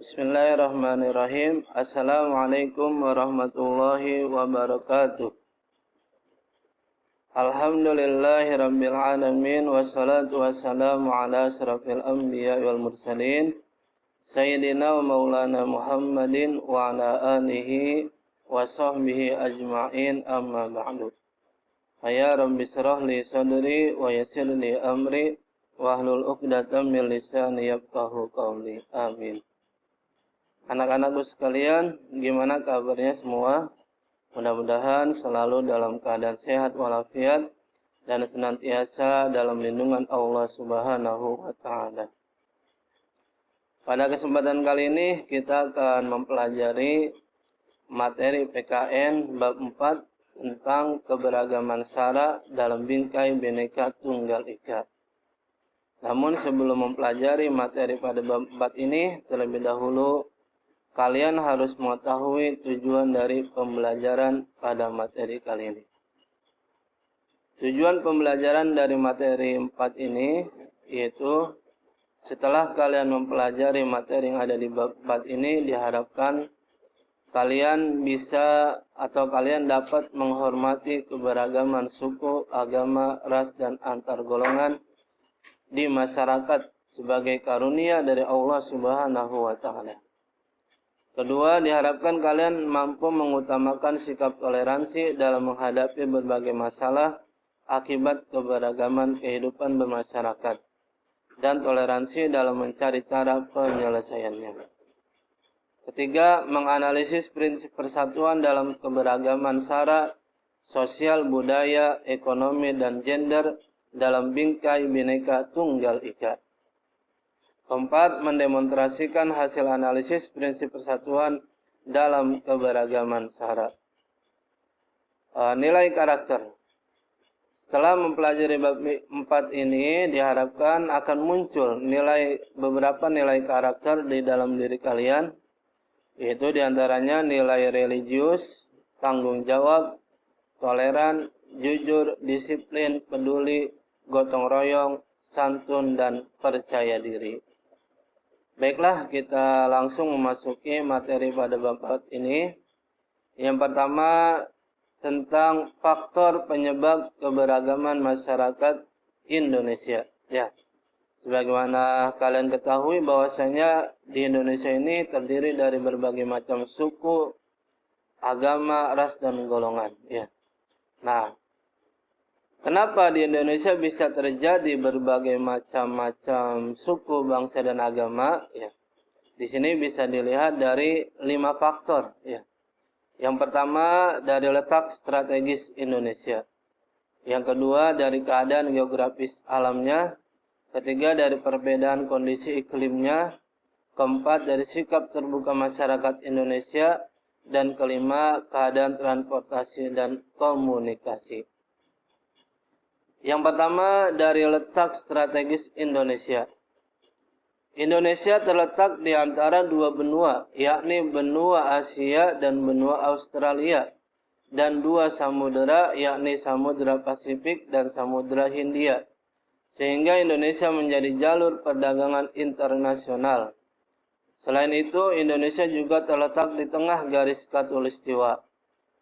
Bismillahirrahmanirrahim. Assalamualaikum warahmatullahi wabarakatuh. Alhamdulillahirabbil alamin wassalatu wassalamu ala asrafil anbiya wal mursalin sayyidina wa maulana Muhammadin wa ala alihi wa sahbihi ajma'in, amma ba'du. Ya Rabbi shrah li sadri wa yassir li amri wahlul 'uqdatam min lisani yafqahu qawli. Amin. Anak-anakku sekalian, gimana kabarnya semua? Mudah-mudahan selalu dalam keadaan sehat walafiat dan senantiasa dalam lindungan Allah Subhanahu wa Ta'ala. Pada kesempatan kali ini kita akan mempelajari materi PKN bab 4 tentang keberagaman sara dalam bingkai Bhinneka Tunggal Ika. Namun sebelum mempelajari materi pada bab 4 ini, terlebih dahulu kalian harus mengetahui tujuan dari pembelajaran pada materi kali ini. Tujuan pembelajaran dari materi 4 ini yaitu setelah kalian mempelajari materi yang ada di bab 4 ini, diharapkan kalian bisa atau kalian dapat menghormati keberagaman suku, agama, ras, dan antar golongan di masyarakat sebagai karunia dari Allah Subhanahu wa Ta'ala. Kedua, diharapkan kalian mampu mengutamakan sikap toleransi dalam menghadapi berbagai masalah akibat keberagaman kehidupan bermasyarakat dan toleransi dalam mencari cara penyelesaiannya. Ketiga, menganalisis prinsip persatuan dalam keberagaman sara, sosial, budaya, ekonomi, dan gender dalam bingkai Bhinneka Tunggal Ika. Keempat, mendemonstrasikan hasil analisis prinsip persatuan dalam keberagaman sara. Nilai karakter. Setelah mempelajari bab 4 ini, diharapkan akan muncul beberapa nilai karakter di dalam diri kalian, yaitu diantaranya nilai religius, tanggung jawab, toleran, jujur, disiplin, peduli, gotong royong, santun, dan percaya diri. Baiklah, kita langsung memasuki materi pada bab 4 ini. Yang pertama, tentang faktor penyebab keberagaman masyarakat Indonesia. Ya, sebagaimana kalian ketahui bahwasanya di Indonesia ini terdiri dari berbagai macam suku, agama, ras, dan golongan. Ya. Nah, kenapa di Indonesia bisa terjadi berbagai macam-macam suku, bangsa, dan agama? Ya, di sini bisa dilihat dari 5 faktor. Ya. Yang pertama, dari letak strategis Indonesia. Yang kedua, dari keadaan geografis alamnya. Ketiga, dari perbedaan kondisi iklimnya. Keempat, dari sikap terbuka masyarakat Indonesia. Dan kelima, keadaan transportasi dan komunikasi. Yang pertama, dari letak strategis Indonesia. Indonesia terletak di antara dua benua, yakni benua Asia dan benua Australia, dan dua samudera, yakni Samudra Pasifik dan Samudra Hindia, sehingga Indonesia menjadi jalur perdagangan internasional. Selain itu, Indonesia juga terletak di tengah garis khatulistiwa,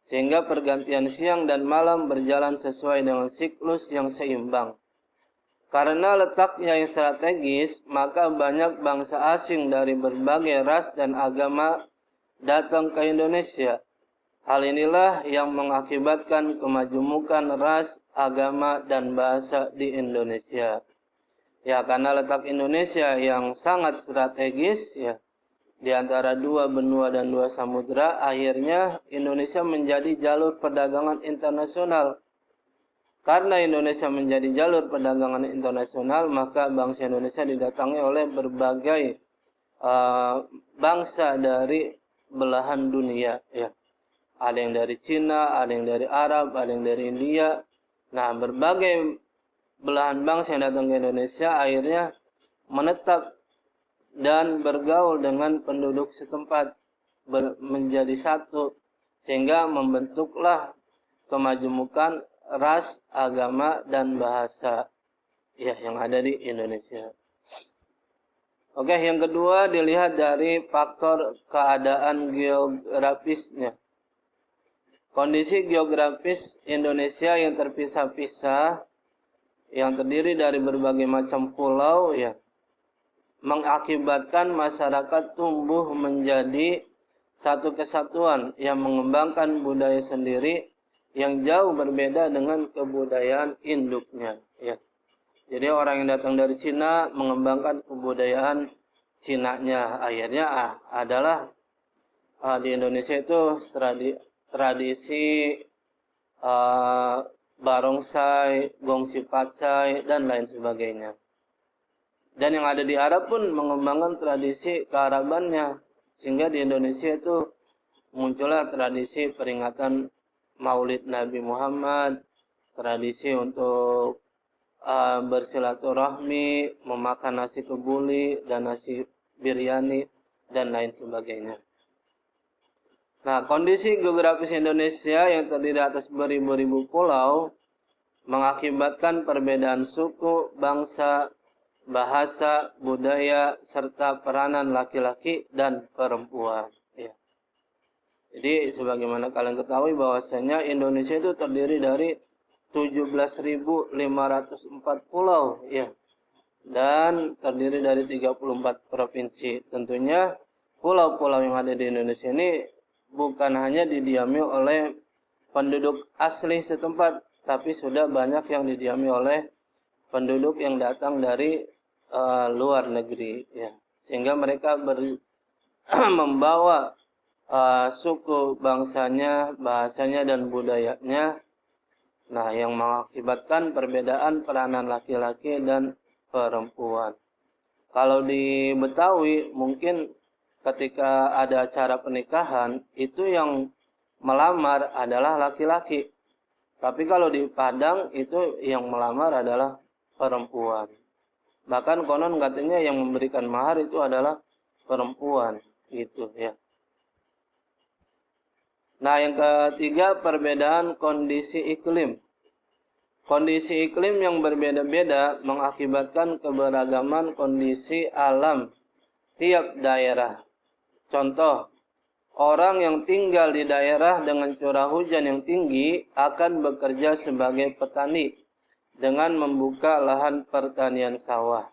sehingga pergantian siang dan malam berjalan sesuai dengan siklus yang seimbang. Karena letaknya yang strategis, maka banyak bangsa asing dari berbagai ras dan agama datang ke Indonesia. Hal inilah yang mengakibatkan kemajemukan ras, agama, dan bahasa di Indonesia. Ya, karena letak Indonesia yang sangat strategis, ya, di antara dua benua dan dua samudera, akhirnya Indonesia menjadi jalur perdagangan internasional. Karena Indonesia menjadi jalur perdagangan internasional, maka bangsa Indonesia didatangi oleh berbagai bangsa dari belahan dunia. Ya. Ada yang dari Cina, ada yang dari Arab, ada yang dari India. Nah, berbagai belahan bangsa yang datang ke Indonesia akhirnya menetap dan bergaul dengan penduduk setempat, menjadi satu, sehingga membentuklah kemajemukan ras, agama, dan bahasa, ya, yang ada di Indonesia. Oke, yang kedua dilihat dari faktor keadaan geografisnya. Kondisi geografis Indonesia yang terpisah-pisah, yang terdiri dari berbagai macam pulau, ya, mengakibatkan masyarakat tumbuh menjadi satu kesatuan yang mengembangkan budaya sendiri yang jauh berbeda dengan kebudayaan induknya. Ya. Jadi orang yang datang dari Cina mengembangkan kebudayaan Cinanya. Akhirnya adalah di Indonesia itu tradisi barongsai, gongsi pacai, dan lain sebagainya. Dan yang ada di Arab pun mengembangkan tradisi kearabannya. Sehingga di Indonesia itu muncullah tradisi peringatan Maulid Nabi Muhammad, tradisi untuk bersilaturahmi, memakan nasi kebuli dan nasi biryani dan lain sebagainya. Nah, kondisi geografis Indonesia yang terdiri atas beribu-ribu pulau mengakibatkan perbedaan suku, bangsa, bahasa, budaya, serta peranan laki-laki dan perempuan. Ya. Jadi, sebagaimana kalian ketahui bahwasanya Indonesia itu terdiri dari 17.504 pulau, ya, dan terdiri dari 34 provinsi. Tentunya pulau-pulau yang ada di Indonesia ini bukan hanya didiami oleh penduduk asli setempat, tapi sudah banyak yang didiami oleh penduduk yang datang dari luar negeri, ya, sehingga mereka membawa suku bangsanya, bahasanya, dan budayanya. Nah, yang mengakibatkan perbedaan peranan laki-laki dan perempuan. Kalau di Betawi, mungkin ketika ada acara pernikahan, itu yang melamar adalah laki-laki. Tapi kalau di Padang, itu yang melamar adalah perempuan. Bahkan konon katanya yang memberikan mahar itu adalah perempuan, gitu ya. Nah, yang ketiga, perbedaan kondisi iklim. Kondisi iklim yang berbeda-beda mengakibatkan keberagaman kondisi alam tiap daerah. Contoh, orang yang tinggal di daerah dengan curah hujan yang tinggi akan bekerja sebagai petani dengan membuka lahan pertanian sawah.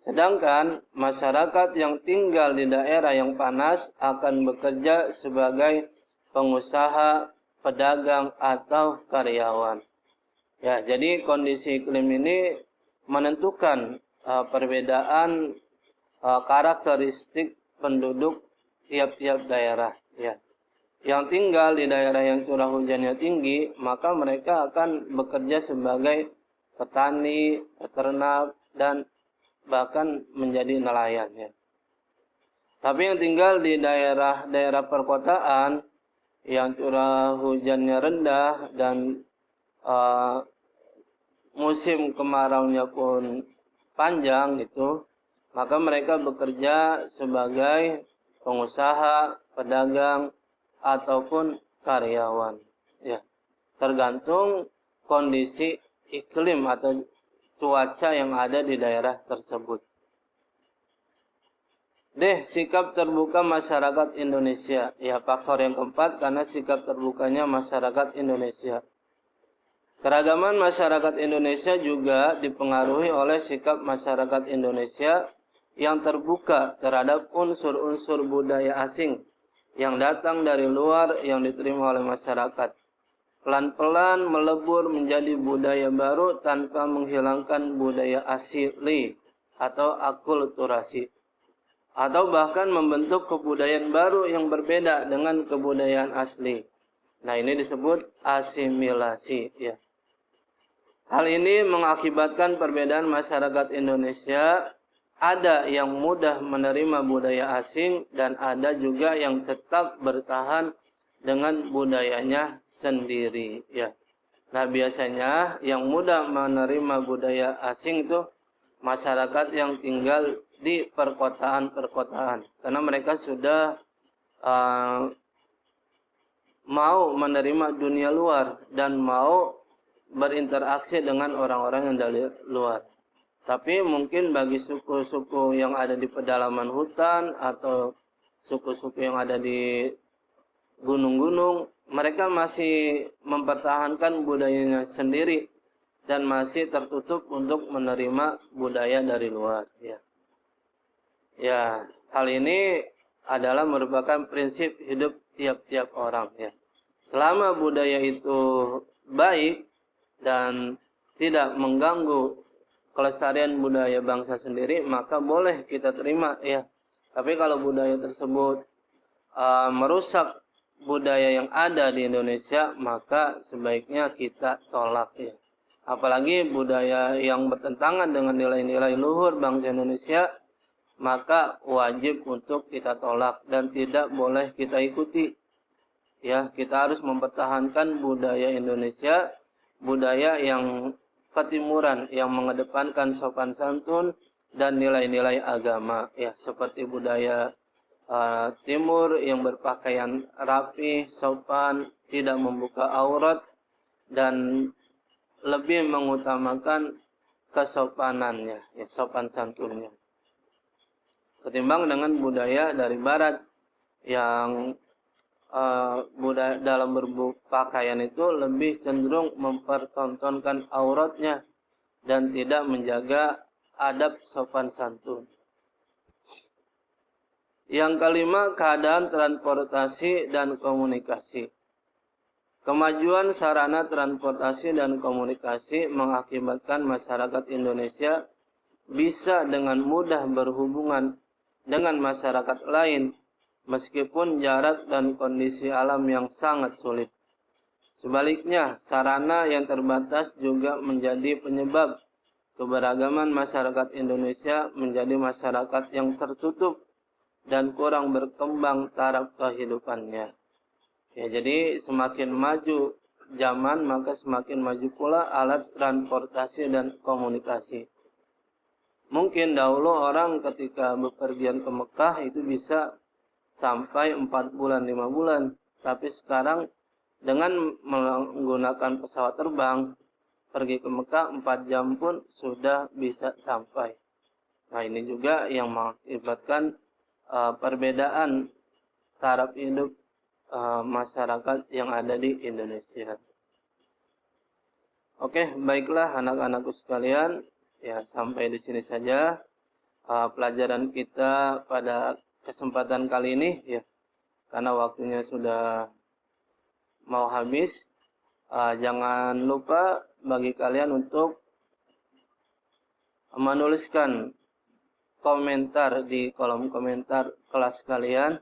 Sedangkan masyarakat yang tinggal di daerah yang panas akan bekerja sebagai pengusaha, pedagang, atau karyawan. Ya, jadi kondisi iklim ini menentukan perbedaan karakteristik penduduk tiap-tiap daerah. Ya. Yang tinggal di daerah yang curah hujannya tinggi, maka mereka akan bekerja sebagai petani, peternak, dan bahkan menjadi nelayan. Ya. Tapi yang tinggal di daerah-daerah perkotaan, yang curah hujannya rendah dan musim kemaraunya pun panjang gitu, maka mereka bekerja sebagai pengusaha, pedagang, ataupun karyawan. Ya, tergantung kondisi iklim atau cuaca yang ada di daerah tersebut. Sikap terbuka masyarakat Indonesia. Ya, faktor yang keempat karena sikap terbukanya masyarakat Indonesia. Keragaman masyarakat Indonesia juga dipengaruhi oleh sikap masyarakat Indonesia yang terbuka terhadap unsur-unsur budaya asing yang datang dari luar yang diterima oleh masyarakat. Pelan-pelan melebur menjadi budaya baru tanpa menghilangkan budaya asli atau akulturasi. Atau bahkan membentuk kebudayaan baru yang berbeda dengan kebudayaan asli. Nah, ini disebut asimilasi, ya. Hal ini mengakibatkan perbedaan masyarakat Indonesia, ada yang mudah menerima budaya asing dan ada juga yang tetap bertahan dengan budayanya sendiri, ya. Nah, biasanya yang mudah menerima budaya asing itu masyarakat yang tinggal di perkotaan-perkotaan, karena mereka sudah mau menerima dunia luar dan mau berinteraksi dengan orang-orang yang dari luar. Tapi mungkin bagi suku-suku yang ada di pedalaman hutan atau suku-suku yang ada di gunung-gunung, mereka masih mempertahankan budayanya sendiri dan masih tertutup untuk menerima budaya dari luar. Ya, hal ini adalah merupakan prinsip hidup tiap-tiap orang. Ya, selama budaya itu baik dan tidak mengganggu kelestarian budaya bangsa sendiri, maka boleh kita terima. Ya, tapi kalau budaya tersebut merusak budaya yang ada di Indonesia, maka sebaiknya kita tolak. Ya. Apalagi budaya yang bertentangan dengan nilai-nilai luhur bangsa Indonesia, maka wajib untuk kita tolak dan tidak boleh kita ikuti. Ya, kita harus mempertahankan budaya Indonesia, budaya yang ketimuran, yang mengedepankan sopan santun dan nilai-nilai agama. Ya, seperti budaya timur yang berpakaian rapi, sopan, tidak membuka aurat, dan lebih mengutamakan kesopanannya, ya, sopan santunnya. Ketimbang dengan budaya dari barat yang budaya dalam berpakaian itu lebih cenderung mempertontonkan auratnya dan tidak menjaga adab sopan santun. Yang kelima, keadaan transportasi dan komunikasi. Kemajuan sarana transportasi dan komunikasi mengakibatkan masyarakat Indonesia bisa dengan mudah berhubungan dengan masyarakat lain meskipun jarak dan kondisi alam yang sangat sulit. Sebaliknya, sarana yang terbatas juga menjadi penyebab keberagaman masyarakat Indonesia menjadi masyarakat yang tertutup dan kurang berkembang taraf kehidupannya. Ya, jadi semakin maju zaman, maka semakin maju pula alat transportasi dan komunikasi. Mungkin dahulu orang ketika bepergian ke Mekah itu bisa sampai 4 bulan, 5 bulan. Tapi sekarang dengan menggunakan pesawat terbang, pergi ke Mekah 4 jam pun sudah bisa sampai. Nah, ini juga yang mengakibatkan perbedaan taraf hidup masyarakat yang ada di Indonesia. Oke, baiklah anak-anakku sekalian. Ya, sampai di sini saja pelajaran kita pada kesempatan kali ini, ya, karena waktunya sudah mau habis. Jangan lupa bagi kalian untuk menuliskan komentar di kolom komentar kelas kalian.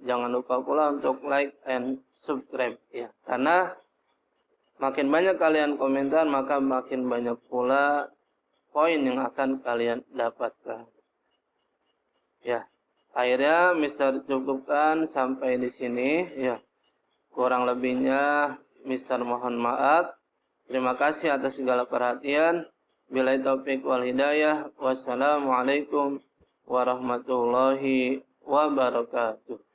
Jangan lupa pula untuk like and subscribe, ya, karena makin banyak kalian komentar maka makin banyak pula poin yang akan kalian dapatkan. Ya, akhirnya Mister cukupkan sampai di sini. Ya, kurang lebihnya Mister mohon maaf. Terima kasih atas segala perhatian. Billahi taufik wal hidayah. Wassalamualaikum warahmatullahi wabarakatuh.